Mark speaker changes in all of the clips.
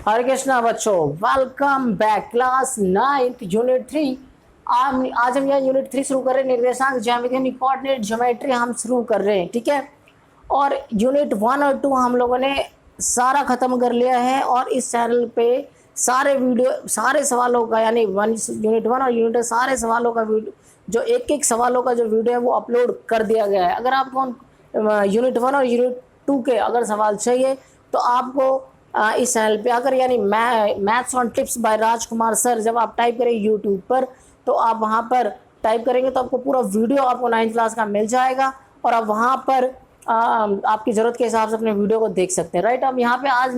Speaker 1: हरे कृष्णा बच्चों, welcome back class 9th unit 3। आज हम यहाँ यूनिट 3 शुरू कर रहे हैं। निर्देशांक ज्यामिति यानी कोऑर्डिनेट ज्योमेट्री हम शुरू कर रहे हैं, ठीक है। और यूनिट 1 और 2 हम लोगों ने सारा खत्म कर लिया है और इस चैनल पे सारे वीडियो, सारे सवालों का यानी यूनिट 1 और यूनिट सारे सवालों का वीडियो, जो एक एक सवालों का जो वीडियो है वो अपलोड कर दिया गया है। अगर आपको यूनिट 1 और यूनिट 2 के अगर सवाल चाहिए तो आपको इस चैनल पे आकर यानी maths on tips by Rajkumar sir जब आप टाइप करें यूट्यूब पर तो आप वहाँ पर टाइप करेंगे तो आपको पूरा वीडियो आपको 9th क्लास का मिल जाएगा और आप वहाँ पर आपकी ज़रूरत के हिसाब से अपने वीडियो को देख सकते हैं। राइट, अब यहाँ पे आज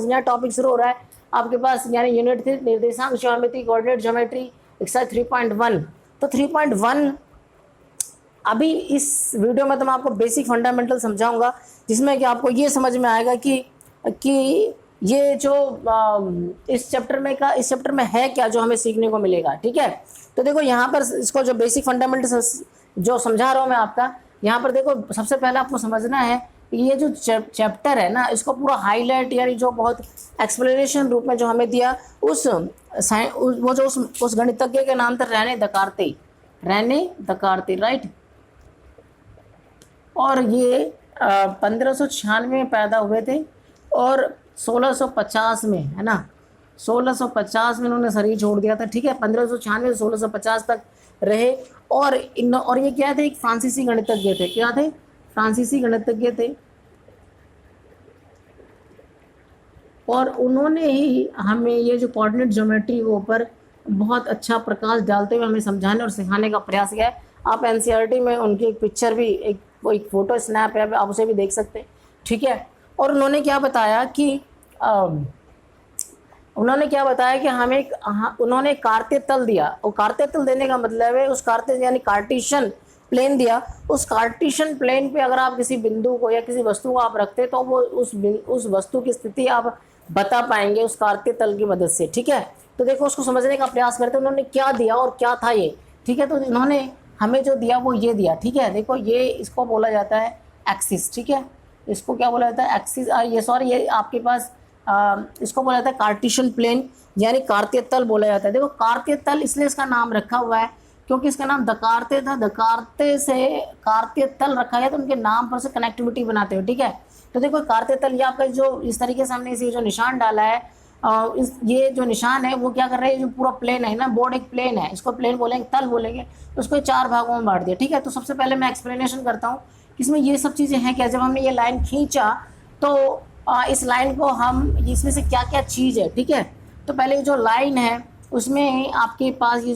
Speaker 1: नया टॉपिक शुरू हो रहा है आपके पास, यानी यूनिट 3 निर्देशांक ज्योमेट्री कोऑर्डिनेट ज्योमेट्री एक्सरसाइज 3.1। तो 3.1 अभी इस वीडियो में तो मैं आपको बेसिक फंडामेंटल समझाऊंगा, जिसमें कि आपको ये समझ में आएगा कि ये जो इस चैप्टर में है क्या जो हमें सीखने को मिलेगा, ठीक है। तो देखो यहाँ पर इसको जो बेसिक फंडामेंटल जो समझा रहा हूँ मैं आपका, यहाँ पर देखो सबसे पहले आपको समझना है कि ये जो चैप्टर है ना, इसको पूरा हाईलाइट यानी जो बहुत एक्सप्लेनेशन रूप में जो हमें दिया उस गणितज्ञ के नाम था रेने दकार्ते, राइट। और ये 1596 में पैदा हुए थे और 1650 में, है ना, 1650 में इन्होंने शरीर छोड़ दिया था, ठीक है। 1596 से 1650 तक रहे और ये क्या थे, एक फ्रांसीसी गणितज्ञ थे। क्या थे? फ्रांसीसी गणितज्ञ थे और उन्होंने ही हमें ये जो कोऑर्डिनेट ज्योमेट्री के ऊपर बहुत अच्छा प्रकाश डालते हुए हमें समझाने और सिखाने का प्रयास किया है। आप एनसीईआरटी में उनकी एक पिक्चर भी एक फ़ोटो स्नैप है, आप उसे भी देख सकते हैं, ठीक है। और उन्होंने क्या बताया कि हमें उन्होंने कार्तीय तल दिया और कार्तीय तल देने का मतलब है उस कार्तीय यानी कार्टेशियन प्लेन दिया। उस कार्टेशियन प्लेन पे अगर आप किसी बिंदु को या किसी वस्तु को आप रखते तो वो उस वस्तु की स्थिति आप बता पाएंगे उस कार्तीय तल की मदद से, ठीक है। तो देखो उसको समझने का प्रयास करते उन्होंने क्या दिया और क्या था ये, ठीक है। तो इन्होंने हमें जो दिया वो ये दिया, ठीक है। देखो ये इसको बोला जाता है एक्सिस, ठीक है। इसको क्या बोला जाता है? एक्सिस। ये आपके पास इसको बोला जाता है कार्टेशियन प्लेन यानी कार्तीय तल बोला जाता है। देखो कार्तीय तल इसलिए इसका नाम रखा हुआ है क्योंकि इसका नाम दकार्ते था, दकार्ते से कार्तीय तल रखा गया तो उनके नाम पर से कनेक्टिविटी बनाते हो, ठीक है। तो देखो कार्तीय तल ये आपका जो इस तरीके से हमने इसे जो निशान डाला है, ये जो निशान है वो क्या कर रहे हैं, जो पूरा प्लेन है ना, बोर्ड एक प्लेन है, इसको प्लेन बोलेंगे, तल बोलेंगे, तो उसको 4 भागों में बांट दिया, ठीक है। तो सबसे पहले मैं एक्सप्लेनेशन करता हूँ इसमें ये सब चीज़ें हैं क्या। जब हमने ये लाइन खींचा तो इस लाइन को हम इसमें से क्या क्या चीज़ है, ठीक है। तो पहले जो लाइन है उसमें आपके पास ये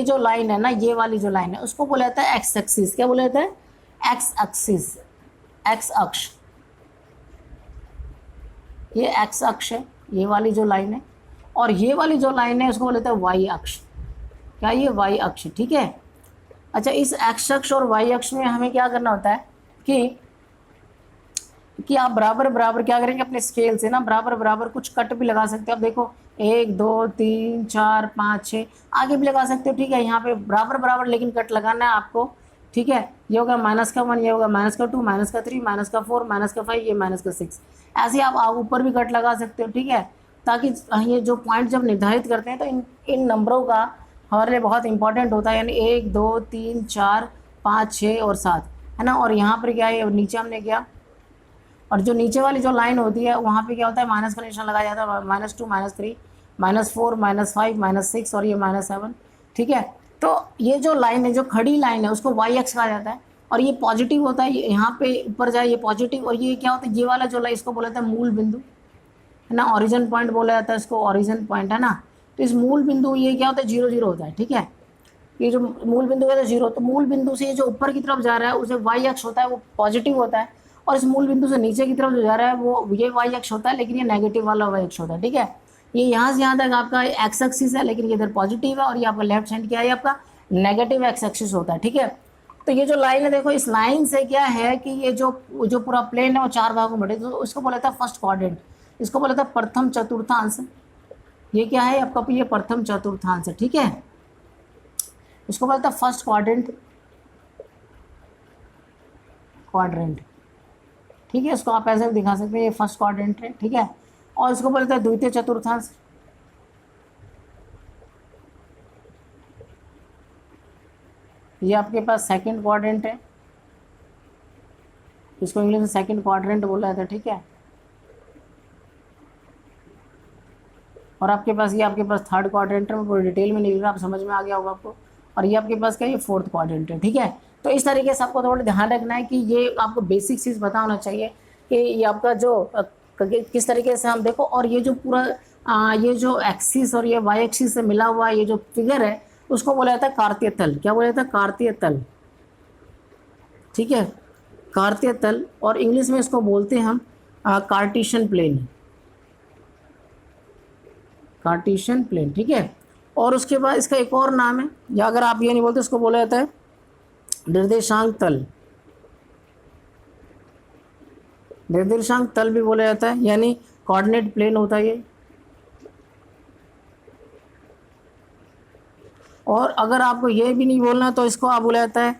Speaker 1: जो लाइन है ना, ये वाली जो लाइन है उसको बोला जाता है एक्स एक्सिस। क्या बोला जाता है? एक्स एक्सिस, एक्स अक्ष। ये एक्स अक्ष है, ये वाली जो लाइन है, और ये वाली जो लाइन है उसको बोला जाता है वाई अक्ष। क्या? ये वाई अक्ष, ठीक है। अच्छा, इस एक्स अक्ष और वाई अक्ष में हमें क्या करना होता है कि आप बराबर बराबर क्या करेंगे, अपने स्केल से ना बराबर बराबर कुछ कट भी लगा सकते हो। आप देखो 1 2 3 4 5 6 आगे भी लगा सकते हो, ठीक है। यहाँ पे बराबर बराबर लेकिन कट लगाना है आपको, ठीक है। ये होगा -1, ये होगा -2, -3, -4, -5, ये -6। ऐसे आप आगे ऊपर भी कट लगा सकते हो, ठीक है। ताकि ये जो पॉइंट जब निर्धारित करते हैं तो इन नंबरों का हमारे लिए बहुत इंपॉर्टेंट होता है, यानी 1 2 3 4 5 6 और 7, है ना। और यहाँ पर क्या है, नीचे हमने किया, और जो नीचे वाली जो लाइन होती है वहाँ पे क्या होता है, माइनस का निशान लगाया जाता है, -2 -3 -4 -5 -6 और ये -7, ठीक है। तो ये जो लाइन है, जो खड़ी लाइन है, उसको वाई एक्स कहा जाता है और ये पॉजिटिव होता है। यहाँ पे ऊपर जाए ये पॉजिटिव, और ये क्या होता है, ये वाला जो लाइन इसको बोला जाता है मूल बिंदु, है ना, ओरिजिन पॉइंट बोला जाता है इसको, ओरिजिन पॉइंट, है ना। तो इस मूल बिंदु ये क्या होता है, 0 0 होता है, ठीक है। ये जो मूल बिंदु है तो 0, तो मूल बिंदु से जो ऊपर की तरफ जा रहा है उसे वाई अक्ष होता है, वो पॉजिटिव होता है, और इस मूल बिंदु से नीचे की तरफ जो जा रहा है वो ये वाई अक्ष होता है, लेकिन ये नेगेटिव वाला वाई अक्ष होता है, ठीक है। ये यहाँ से यहाँ तक आपका एक्स एक्सिस है, लेकिन ये इधर पॉजिटिव है, और ये आपका लेफ्ट हैंड क्या है, आपका नेगेटिव एक्स एक्सिस होता है, ठीक है। तो ये जो लाइन है, देखो इस लाइन से क्या है कि ये जो पूरा प्लेन है वो 4 भागों में बटे, तो इसको बोला था फर्स्ट क्वाड्रेंट, इसको बोला था प्रथम चतुर्थांश। ये क्या है आपका, ये प्रथम चतुर्थांश है, ठीक है। इसको बोलता है फर्स्ट क्वाड्रेंट, ठीक है, इसको आप ऐसे भी दिखा सकते हैं, ये फर्स्ट क्वाड्रेंट है, ठीक है। और इसको बोलते हैं द्वितीय चतुर्थांश, ये आपके पास सेकंड क्वाड्रेंट है, इसको इंग्लिश में सेकंड क्वाड्रेंट बोला जाता है, ठीक है। और आपके पास ये आपके पास थर्ड क्वाड्रेंट है, मैं पूरी डिटेल में नहीं लिख रहा, आप समझ में आ गया होगा आपको। और ये आपके पास क्या है, ये फोर्थ क्वाड्रेंट है, ठीक है। तो इस तरीके से आपको थोड़ा ध्यान रखना है कि ये आपको बेसिक चीज़ पता होना चाहिए कि ये आपका जो किस तरीके से हम देखो। और ये जो पूरा ये जो एक्सिस और ये वाई एक्सिस से मिला हुआ ये जो फिगर है उसको बोला जाता है कार्तीय तल। क्या बोला जाता है, कार्तीय तल, ठीक है, कार्तीय तल। और इंग्लिश में इसको बोलते हैं हम कार्टेशियन प्लेन, कार्टेशियन प्लेन, ठीक है। और उसके बाद इसका एक और नाम है, या अगर आप ये नहीं बोलते उसको बोला जाता है निर्देशांक तल, निर्देशांक तल भी बोला जाता है, यानी कोऑर्डिनेट प्लेन होता है ये। और अगर आपको ये भी नहीं बोलना तो इसको आप बोला जाता है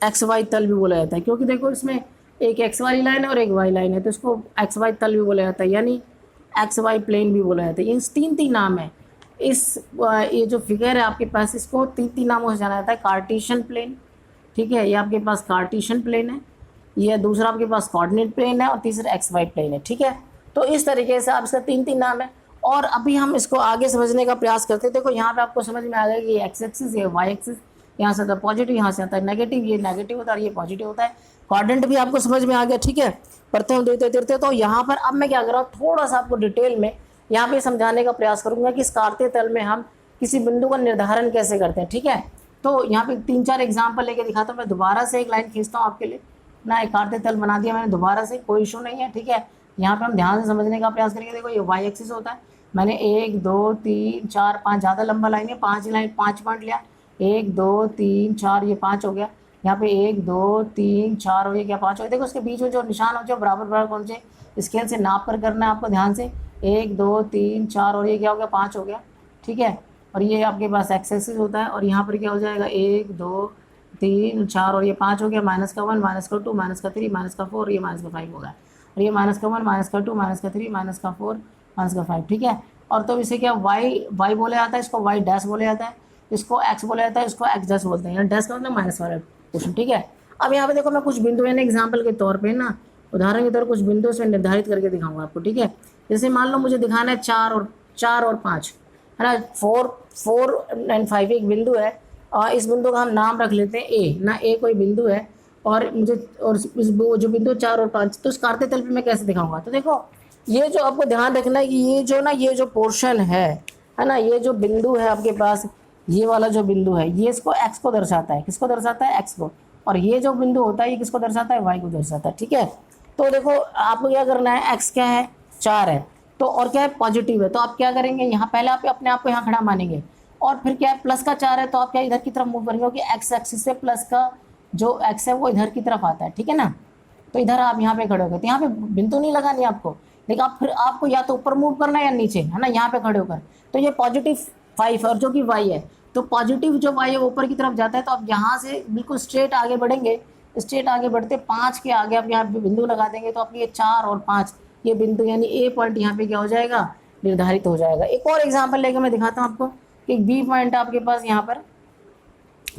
Speaker 1: एक्स वाई तल भी बोला जाता है, क्योंकि देखो इसमें एक एक्स वाली लाइन है और एक वाई लाइन है, तो इसको एक्स वाई तल भी बोला जाता है, यानी एक्स वाई प्लेन भी बोला जाता है। ये तीन नाम है इस ये जो फिगर है आपके पास, इसको तीन नामों से जाना जाता है। कार्टेशियन प्लेन, ठीक है, ये आपके पास कार्टेशियन प्लेन है, ये दूसरा आपके पास कोऑर्डिनेट प्लेन है, और तीसरा एक्स वाई प्लेन है, ठीक है। तो इस तरीके से आप इसका तीन नाम है। और अभी हम इसको आगे समझने का प्रयास करते हैं। देखो यहाँ पे आपको समझ में आ गया कि ये एक्स एक्सिस, ये वाई एक्सिस, यहाँ से आता है पॉजिटिव, यहाँ से आता है नेगेटिव, ये नेगेटिव होता है और ये पॉजिटिव होता है। कोऑर्डिनेट भी आपको समझ में आ गया, ठीक है, प्रथम द्वितीय तृतीय। तो यहाँ पर अब मैं क्या कर रहा हूँ, थोड़ा सा आपको डिटेल में यहाँ पे समझाने का प्रयास करूंगा कि इस कार्तीय तल में हम किसी बिंदु का निर्धारण कैसे करते हैं, ठीक है। तो यहाँ पे 3-4 एग्जाम्पल लेके दिखाता हूँ। मैं दोबारा से एक लाइन खींचता हूँ आपके लिए ना, एक कार्तीय तल बना दिया मैंने दोबारा से, कोई इशू नहीं है, ठीक है। यहाँ पे हम ध्यान से समझने का प्रयास करेंगे। देखो ये वाई एक्सिस होता है, मैंने 1 2 3 4 5 ज़्यादा लंबा लाइन है, 5 पॉइंट लिया, 1 2 3 4, ये 5 हो गया। यहाँ पे 1 2 3 4 हो गया, 5 हो गया। देखो उसके बीच में जो निशान हो जाए बराबर बराबर कौन से स्केल से नाप कर करना है आपको ध्यान से, 1 2 3 4, और ये क्या हो गया, 5 हो गया, ठीक है। और ये आपके पास एक्स एक्सिस होता है, और यहाँ पर क्या हो जाएगा, 1 2 3 4, और ये 5 हो गया, -1 -2 -3 -4, ये -5 होगा, और ये -1 -2 -3 -4 -5, ठीक है। और तो इसे क्या वाई बोला जाता है, इसको वाई डैश बोला जाता है, इसको एक्स बोला जाता है, इसको एक्स डैश बोलते हैं, डैश का मतलब माइनस वाला क्वेश्चन, ठीक है। अब यहाँ पे देखो मैं कुछ बिंदु यानी एग्जाम्पल के तौर पे ना, उदाहरण के तौर कुछ बिंदु से निर्धारित करके दिखाऊंगा आपको, ठीक है। जैसे मान लो मुझे दिखाना है 4 और 5, है ना, 4 और 5 एक बिंदु है, और इस बिंदु का हम नाम रख लेते हैं ए ना, ए कोई बिंदु है, और मुझे और इस जो बिंदु 4 और 5, तो इस कार्तीय तल पे मैं कैसे दिखाऊंगा। तो देखो ये जो आपको ध्यान रखना है कि ये जो पोर्शन है ना, ये जो बिंदु है आपके पास, ये वाला जो बिंदु है ये इसको एक्स को दर्शाता है, किसको दर्शाता है, एक्स को। और ये जो बिंदु होता है ये किसको दर्शाता है, वाई को दर्शाता है, ठीक है। तो देखो आपको क्या करना है, एक्स क्या है, 4 है, तो और क्या है, पॉजिटिव है, तो आप क्या करेंगे, यहाँ पहले आप अपने आप को यहाँ खड़ा मानेंगे, और फिर क्या है, प्लस का 4 है, तो आप क्या इधर की तरफ मूव करेंगे, क्योंकि एक्स एक्सिस से प्लस का जो एक्स है वो इधर की तरफ आता है, ठीक है ना। तो इधर आप यहाँ पे खड़े हो गए, तो यहाँ पे बिंदु नहीं लगानी आपको, लेकिन आप फिर आपको या तो ऊपर मूव करना है या नीचे, है ना, यहाँ पे खड़े होकर। तो ये +5 और जो कि वाई है, तो पॉजिटिव जो वाई है ऊपर की तरफ जाता है, तो आप यहाँ से बिल्कुल स्ट्रेट आगे बढ़ेंगे, स्ट्रेट आगे बढ़ते 5 के आगे आप यहाँ पे बिंदु लगा देंगे, तो आपके ये 4 और 5 ये बिंदु यानी ए पॉइंट यहाँ पे क्या हो जाएगा, निर्धारित हो जाएगा। एक और एग्जाम्पल लेकर मैं दिखाता हूँ आपको कि एक बी पॉइंट है आपके पास यहाँ पर,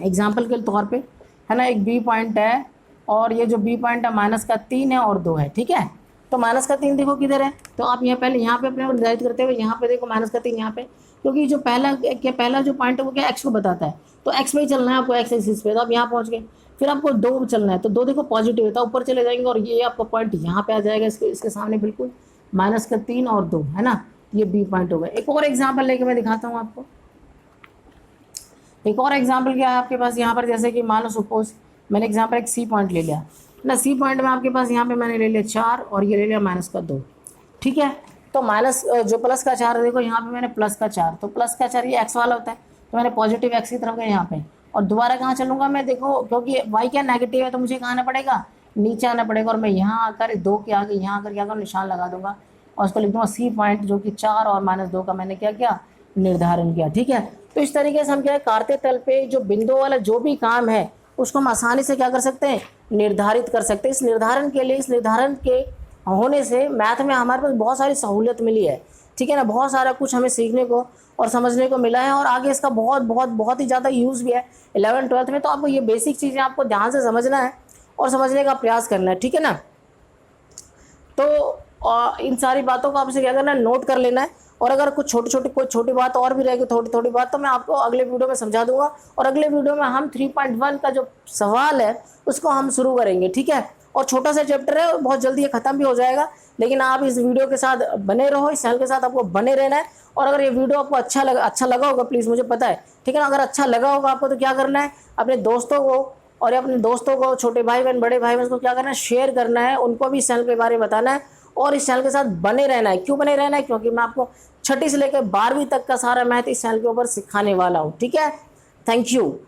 Speaker 1: एग्जाम्पल के तौर पर, है ना, एक बी पॉइंट है, और ये जो बी पॉइंट है -3 है और 2 है, ठीक है। तो -3 देखो किधर है, तो आप यहाँ पहले यहाँ पे अपने निर्धारित करते हुए यहाँ पे देखो -3 यहाँ पे, क्योंकि जो पहला जो पॉइंट है वो क्या एक्स को बताता है, तो एक्स पे ही चलना है आपको, एक्स एक्सिस पे, तो आप यहाँ पहुँच गए। फिर आपको 2 चलना है, तो 2 देखो पॉजिटिव है, तो ऊपर चले जाएंगे, और ये आपका पॉइंट यहाँ पे आ जाएगा, इसके सामने बिल्कुल -3 और 2, है ना, ये बी पॉइंट होगा। एक और एग्जाम्पल लेके मैं दिखाता हूँ आपको। एक और एग्जाम्पल क्या है आपके पास यहाँ पर, जैसे कि मान लो सपोज मैंने एग्जाम्पल एक सी पॉइंट ले लिया ना, सी पॉइंट में आपके पास यहाँ पे मैंने ले लिया 4 और ये ले लिया -2, ठीक है। तो माइनस जो प्लस का 4 है, देखो यहाँ पे मैंने प्लस का 4, तो प्लस का 4 ये एक्स वाला होता है, तो मैंने पॉजिटिव एक्स की तरफ गया यहाँ पे, और दोबारा कहाँ चलूँगा मैं, देखो क्योंकि वाई क्या नेगेटिव है, तो मुझे कहाँ आना पड़ेगा, नीचे आना पड़ेगा, और मैं यहाँ आकर 2 के आगे यहाँ आकर क्या करूँ, निशान लगा दूंगा, और उसको लिख दूँगा सी पॉइंट, जो कि 4 और -2 का मैंने क्या किया, निर्धारण किया, ठीक है। तो इस तरीके से हम क्या है, कार्तीय तल पे जो बिंदु वाला जो भी काम है उसको हम आसानी से क्या कर सकते हैं, निर्धारित कर सकते हैं। इस निर्धारण के होने से मैथ में हमारे पास बहुत सारी सहूलियत मिली है, ठीक है ना। बहुत सारा कुछ हमें सीखने को और समझने को मिला है और आगे इसका बहुत ही ज़्यादा यूज़ भी है 11th-12th में। तो आपको ये बेसिक चीज़ें आपको ध्यान से समझना है और समझने का प्रयास करना है, ठीक है ना। तो इन सारी बातों को आपसे क्या करना है, नोट कर लेना है। और अगर कुछ कोई छोटी बात और भी रहेगी, थोड़ी बात, तो मैं आपको अगले वीडियो में समझा दूंगा। और अगले वीडियो में हम 3.1 का जो सवाल है उसको हम शुरू करेंगे, ठीक है। और छोटा सा चैप्टर है, बहुत जल्दी ये खत्म भी हो जाएगा। लेकिन आप इस वीडियो के साथ बने रहो, इस चैनल के साथ आपको बने रहना है। और अगर ये वीडियो आपको अच्छा लगा होगा, प्लीज़ मुझे पता है, ठीक है ना। अगर अच्छा लगा होगा आपको तो क्या करना है, अपने दोस्तों को छोटे भाई बहन, बड़े भाई बहन को क्या करना है, शेयर करना है। उनको भी इस चैनल के बारे में बताना है और इस चैनल के साथ बने रहना है। क्यों बने रहना है, क्योंकि मैं आपको 6ठी से लेकर 12वीं तक का सारा मैथ इस चैनल के ऊपर सिखाने वाला हूँ, ठीक है। Thank you.